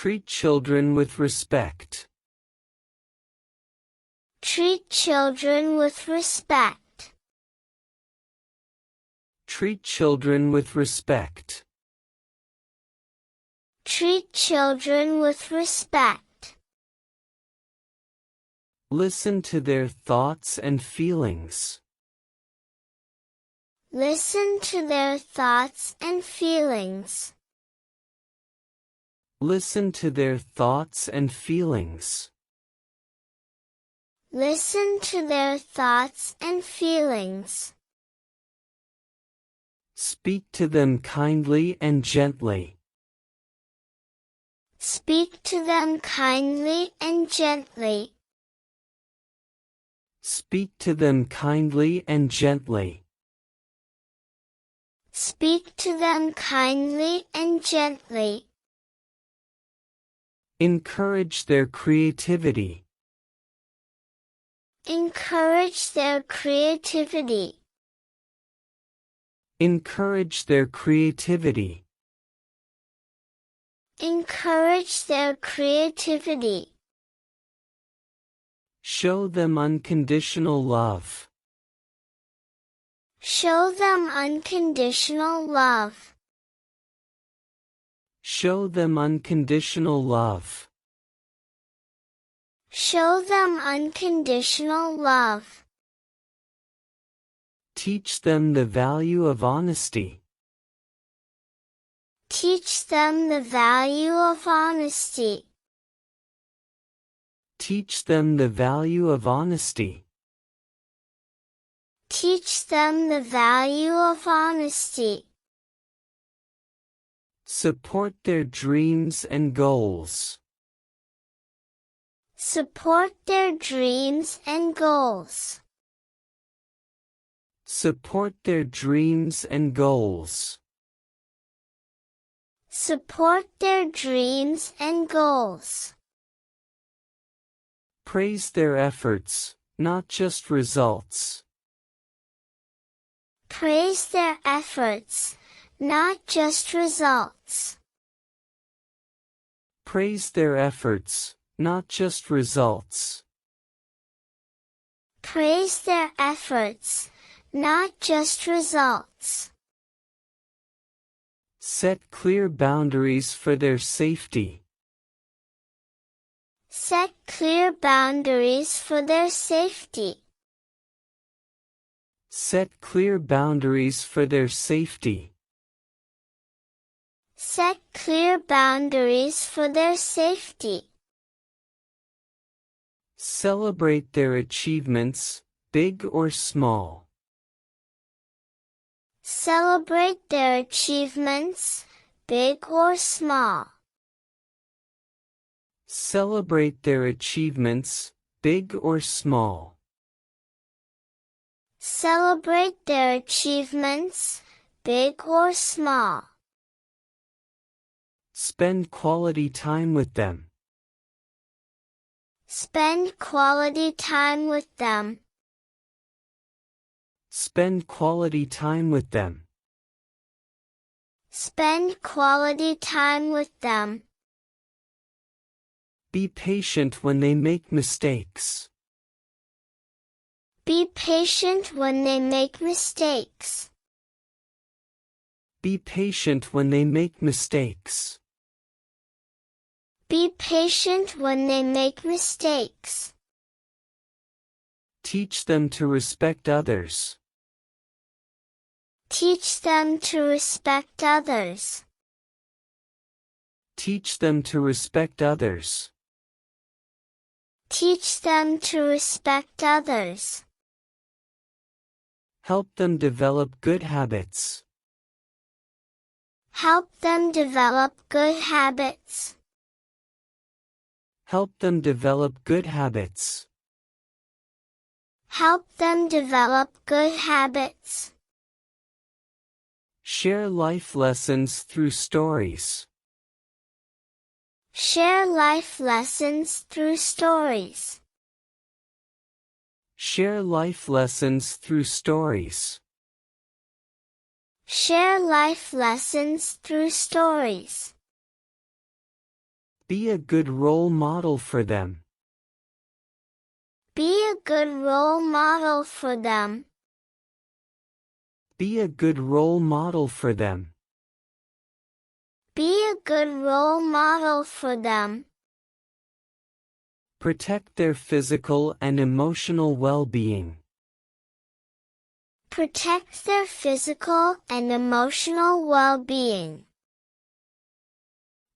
Treat children with respect. Treat children with respect. Treat children with respect. Treat children with respect. Listen to their thoughts and feelings. Listen to their thoughts and feelings. Listen to their thoughts and feelings. Listen to their thoughts and feelings. Speak to them kindly and gently. Speak to them kindly and gently. Speak to them kindly and gently. Speak to them kindly and gently. Encourage their creativity. Encourage their creativity. Encourage their creativity. Encourage their creativity. Show them unconditional love. Show them unconditional love. Show them unconditional love. Show them unconditional love. Teach them the value of honesty. Teach them the value of honesty. Teach them the value of honesty. Teach them the value of honesty. Support their dreams and goals. Support their dreams and goals. Support their dreams and goals. Support their dreams and goals. Praise their efforts, not just results. Praise their efforts, not just results. Praise their efforts, not just results. Praise their efforts, not just results. Set clear boundaries for their safety. Set clear boundaries for their safety. Set clear boundaries for their safety. Set clear boundaries for their safety. Celebrate their achievements, big or small. Celebrate their achievements, big or small. Celebrate their achievements, big or small. Celebrate their achievements, big or small. Spend quality time with them. Spend quality time with them. Spend quality time with them. Spend quality time with them. Be patient when they make mistakes. Be patient when they make mistakes. Be patient when they make mistakes. Be patient when they make mistakes. Teach them to respect others. Teach them to respect others. Teach them to respect others. Teach them to respect others. Help them develop good habits. Help them develop good habits. Help them develop good habits. Help them develop good habits. Share life lessons through stories. Share life lessons through stories. Share life lessons through stories. Share life lessons through stories. Be a good role model for them. Be a good role model for them. Be a good role model for them. Be a good role model for them. Protect their physical and emotional well-being. Protect their physical and emotional well-being.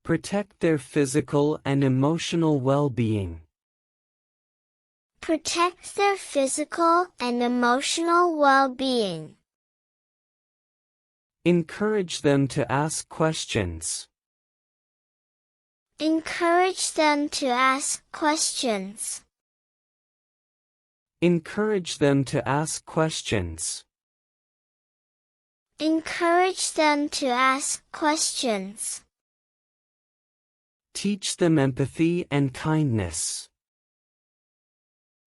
Protect their physical and emotional well-being. Protect their physical and emotional well-being. Encourage them to ask questions. Encourage them to ask questions. Encourage them to ask questions. Encourage them to ask questions. Teach them empathy and kindness.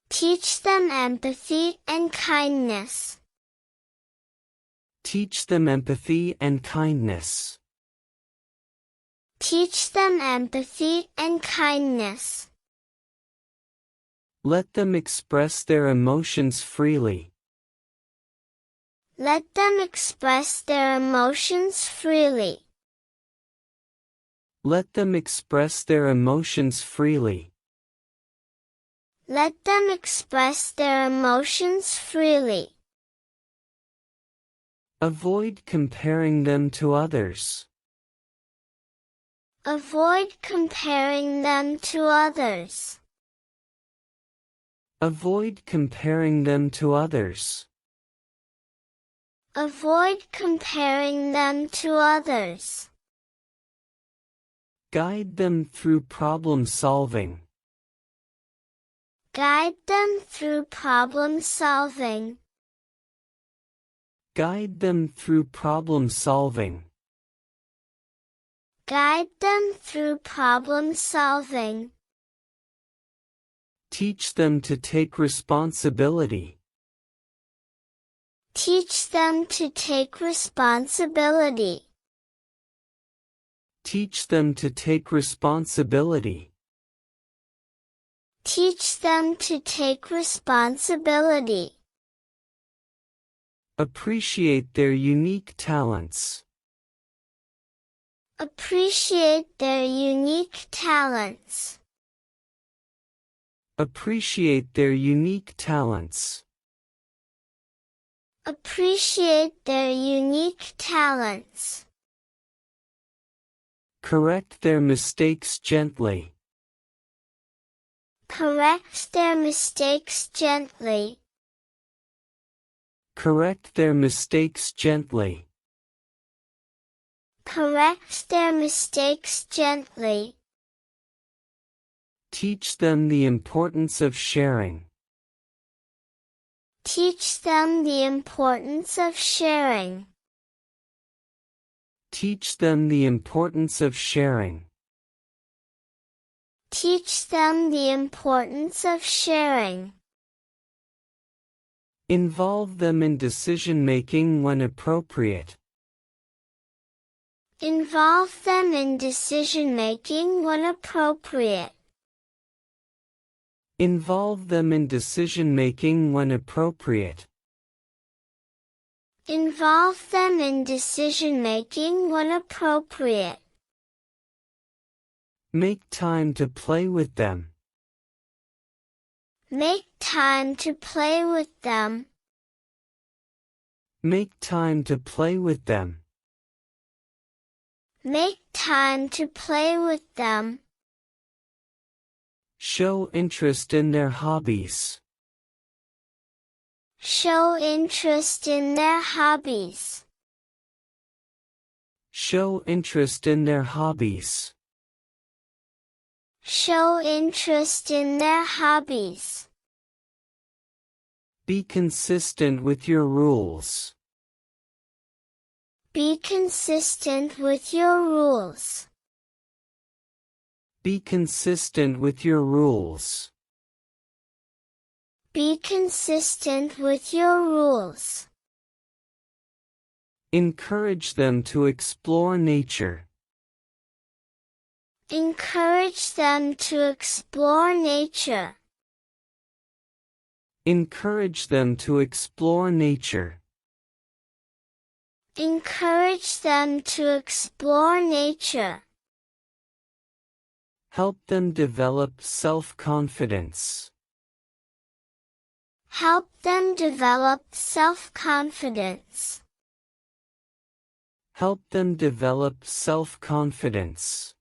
Teach them empathy and kindness. Teach them empathy and kindness. Teach them empathy and kindness. Let them express their emotions freely. Let them express their emotions freely. Let them express their emotions freely. Let them express their emotions freely. Avoid comparing them to others. Avoid comparing them to others. Avoid comparing them to others. Avoid comparing them to others. Guide them through problem solving. Guide them through problem solving. Guide them through problem solving. Guide them through problem solving. Teach them to take responsibility. Teach them to take responsibility. Teach them to take responsibility. Teach them to take responsibility. Appreciate their unique talents. Appreciate their unique talents. Appreciate their unique talents. Appreciate their unique talents. Correct their mistakes gently. Correct their mistakes gently. Correct their mistakes gently. Correct their mistakes gently. Teach them the importance of sharing. Teach them the importance of sharing. Teach them the importance of sharing. Teach them the importance of sharing. Involve them in decision-making when appropriate. Involve them in decision-making when appropriate. Involve them in decision-making when appropriate. Involve them in decision-making when appropriate. Make time to play with them. Make time to play with them. Make time to play with them. Make time to play with them. Show interest in their hobbies. Show interest in their hobbies. Show interest in their hobbies. Show interest in their hobbies. Be consistent with your rules. Be consistent with your rules. Be consistent with your rules. Be consistent with your rules. Encourage them to explore nature. Encourage them to explore nature. Encourage them to explore nature. Encourage them to explore nature. Help them develop self-confidence. Help them develop self-confidence. Help them develop self-confidence.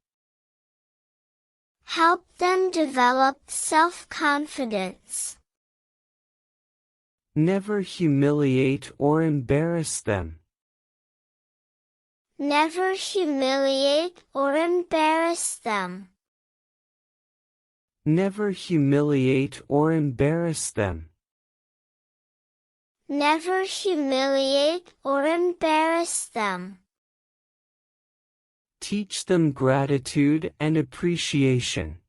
Help them develop self-confidence. Never humiliate or embarrass them. Never humiliate or embarrass them. Never humiliate or embarrass them. Never humiliate or embarrass them. Teach them gratitude and appreciation.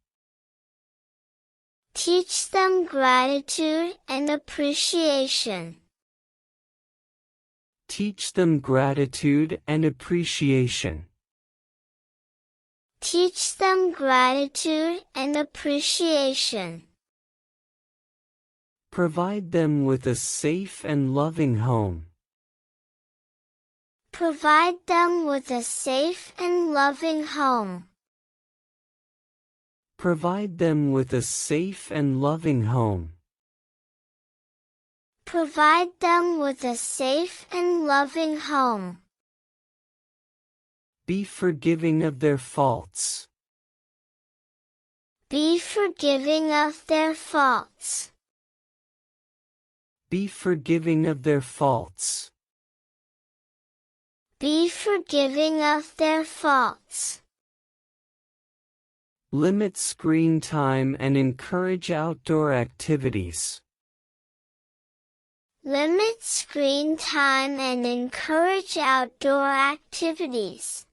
Teach them gratitude and appreciation. Teach them gratitude and appreciation. Teach them gratitude and appreciation. Provide them with a safe and loving home. Provide them with a safe and loving home. Provide them with a safe and loving home. Provide them with a safe and loving home. Be forgiving of their faults. Be forgiving of their faults. Be forgiving of their faults. Be forgiving of their faults. Limit screen time and encourage outdoor activities. Limit screen time and encourage outdoor activities.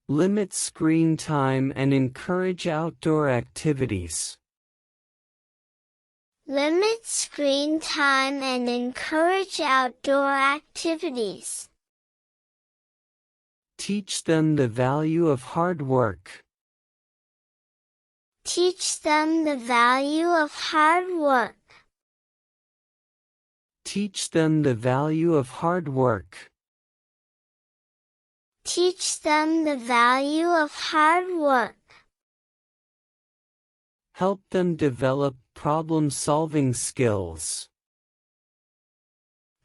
Limit screen time and encourage outdoor activities. Limit screen time and encourage outdoor activities. Teach them the value of hard work. Teach them the value of hard work. Teach them the value of hard work. Teach them the value of hard work. Help them develop problem-solving skills.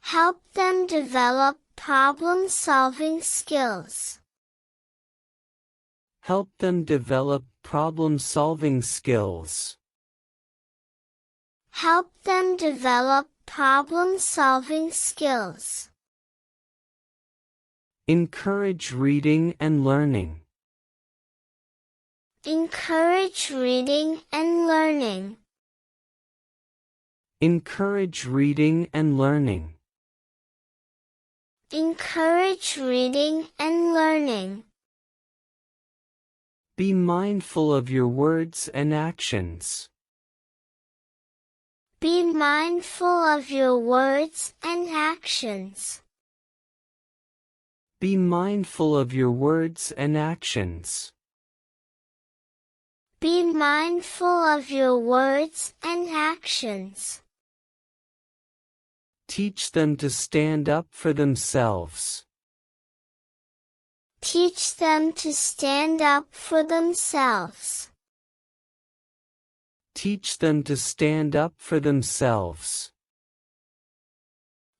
Help them develop problem-solving skills. Help them develop problem-solving skills. Help them develop problem-solving skills. Encourage reading and learning. Encourage reading and learning. Encourage reading and learning. Encourage reading and learning. Be mindful of your words and actions. Be mindful of your words and actions. Be mindful of your words and actions. Be mindful of your words and actions. Teach them to stand up for themselves. Teach them to stand up for themselves. Teach them to stand up for themselves.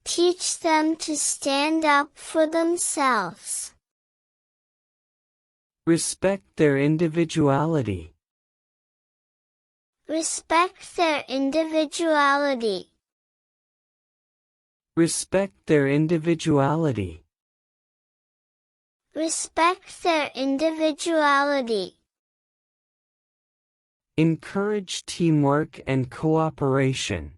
Teach them to stand up for themselves. Respect their individuality. Respect their individuality. Respect their individuality. Respect their individuality. Encourage teamwork and cooperation.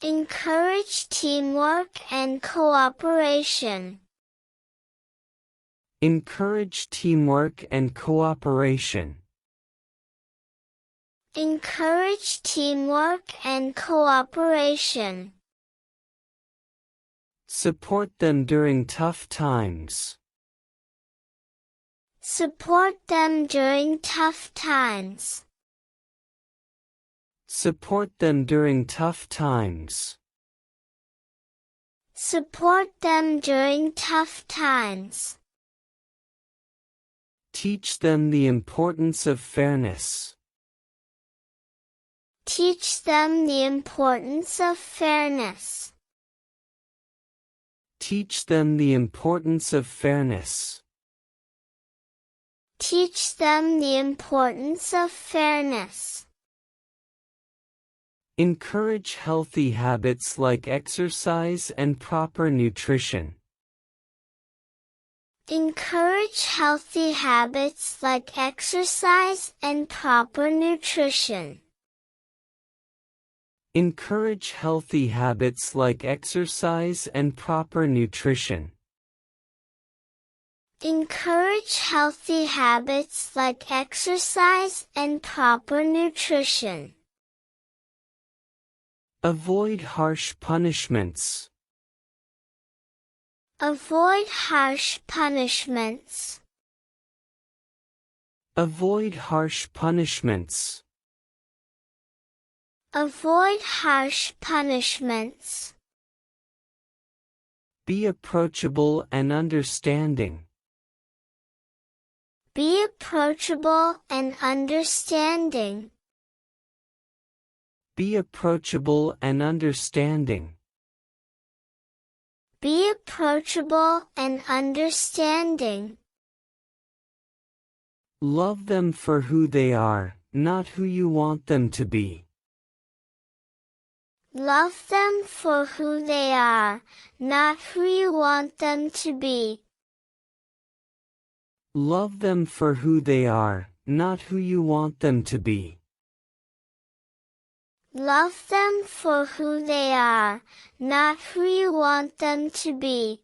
Encourage teamwork and cooperation. Encourage teamwork and cooperation. Encourage teamwork and cooperation. Support them during tough times. Support them during tough times. Support them during tough times. Support them during tough times. Teach them the importance of fairness. Teach them the importance of fairness. Teach them the importance of fairness. Teach them the importance of fairness. Encourage healthy habits like exercise and proper nutrition. Encourage healthy habits like exercise and proper nutrition. Encourage healthy habits like exercise and proper nutrition. Encourage healthy habits like exercise and proper nutrition. Avoid harsh punishments. Avoid harsh punishments. Avoid harsh punishments. Avoid harsh punishments. Be approachable and understanding. Be approachable and understanding. Be approachable and understanding. Be approachable and understanding. Love them for who they are, not who you want them to be. Love them for who they are, not who you want them to be. Love them for who they are, not who you want them to be. Love them for who they are, not who you want them to be.